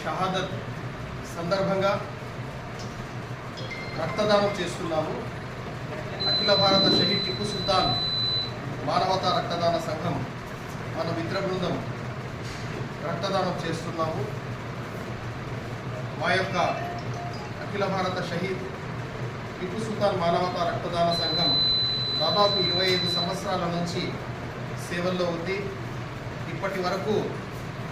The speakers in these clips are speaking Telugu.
షహాదత్ సందర్భంగా రక్తదానం చేస్తున్నాము. అఖిల భారత షహీద్ టిప్పు సుల్తాన్ మానవతా రక్తదాన సంఘం మన మిత్ర బృందం రక్తదానం చేస్తున్నాము. మా యొక్క అఖిల భారత షహీద్ టిప్పు సుల్తాన్ మానవతా రక్తదాన సంఘం దాదాపు 25 సంవత్సరాల నుంచి సేవల్లో ఉంది. ఇప్పటి వరకు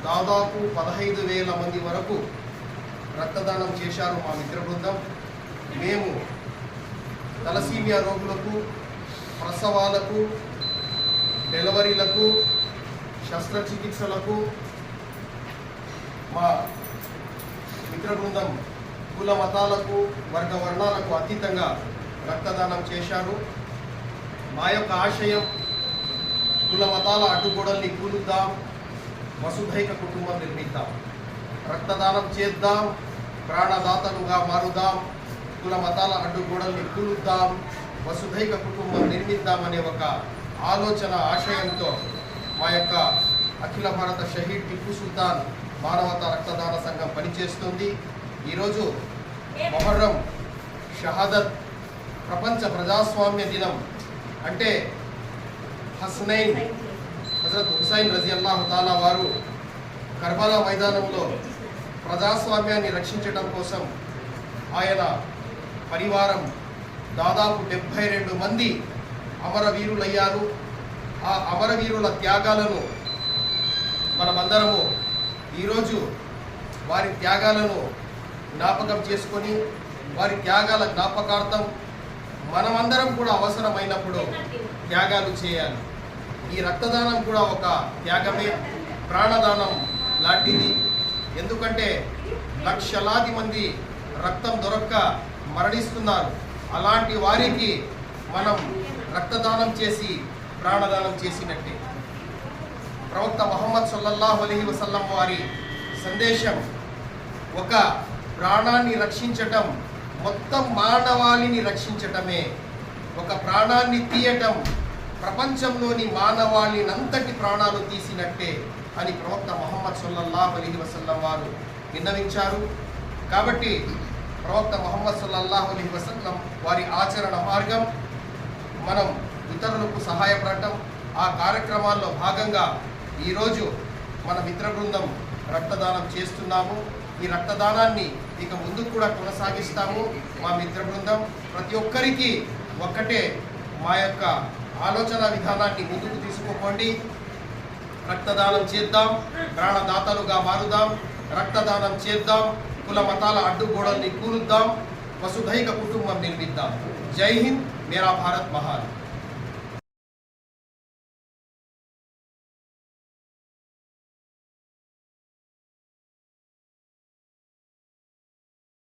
దాదాపు 15,000 మంది వరకు రక్తదానం చేశారు మా మిత్ర బృందం. మేము తలసీమియా రోగులకు, ప్రసవాలకు, డెలివరీలకు, శస్త్రచికిత్సలకు మా మిత్ర బృందం కుల మతాలకు, వర్గ వర్ణాలకు అతీతంగా రక్తదానం చేశారు. మా యొక్క ఆశయం కుల మతాల అడ్డుగోడల్ని కూలుద్దాం, వసుధైక కుటుంబం నిర్మిద్దాం, రక్తదానం చేద్దాం, ప్రాణదాతలుగా మారుదాం, కుల మతాల అడ్డుగోడల్ని కూలుద్దాం, వసుధైక కుటుంబం నిర్మిద్దాం అనే ఒక ఆలోచన ఆశయంతో మా యొక్క అఖిల భారత షహీద్ టిప్పు సుల్తాన్ మానవతా రక్తదాన సంఘం పనిచేస్తుంది. ఈరోజు మొహర్రం షహాదత్ ప్రపంచ ప్రజాస్వామ్య దినం. అంటే హస్నైన్ హజరత్ హుసైన్ రజియల్లాహు తాలా వారు కర్బలా మైదానంలో ప్రజాస్వామ్యాన్ని రక్షించడం కోసం ఆయన పరివారం దాదాపు 72 మంది అమరవీరులయ్యారు. ఆ అమరవీరుల త్యాగాలను మనమందరము ఈరోజు వారి త్యాగాలను జ్ఞాపకం చేసుకొని వారి త్యాగాల జ్ఞాపకార్థం మనమందరం కూడా అవసరమైనప్పుడు త్యాగాలు చేయాలి. ఈ రక్తదానం కూడా ఒక త్యాగమే, ప్రాణదానం లాంటిది. ఎందుకంటే లక్షలాది మంది రక్తం దొరక్క మరణిస్తున్నారు. అలాంటి వారికి మనం రక్తదానం చేసి ప్రాణదానం చేసినట్టే. ప్రవక్త ముహమ్మద్ సల్లల్లాహు అలైహి వసల్లం వారి సందేశం ఒక ప్రాణాన్ని రక్షించటం మొత్తం మానవాళిని రక్షించటమే. ఒక ప్రాణాన్ని తీయటం ప్రపంచంలోని మానవాళినంతటి ప్రాణాలు తీసినట్టే అని ప్రవక్త ముహమ్మద్ సల్లల్లాహు అలైహి వసల్లం వారు విన్నవించారు. కాబట్టి ప్రవక్త ముహమ్మద్ సల్లల్లాహు అలైహి వసల్లం వారి ఆచరణ మార్గం మనం ఇతరులకు సహాయపడటం. ఆ కార్యక్రమాల్లో భాగంగా ఈరోజు మన మిత్ర బృందం రక్తదానం చేస్తున్నాము. ఈ రక్తదానాన్ని ఇక ముందుకు కూడా కొనసాగిస్తాము. మా మిత్ర బృందం ప్రతి ఒక్కరికి ఒక్కటే మా యొక్క ఆలోచన విధానాన్ని ముందుకు తీసుకుపోండి. రక్తదానం చేద్దాం, ప్రాణదాతలుగా మారుదాం, రక్తదానం చేద్దాం, కుల మతాల అడ్డుగోడల్ని కూలుద్దాం, వసుధైక కుటుంబం నిర్మిద్దాం. జై హింద్, మేరా భారత్ మహాన్.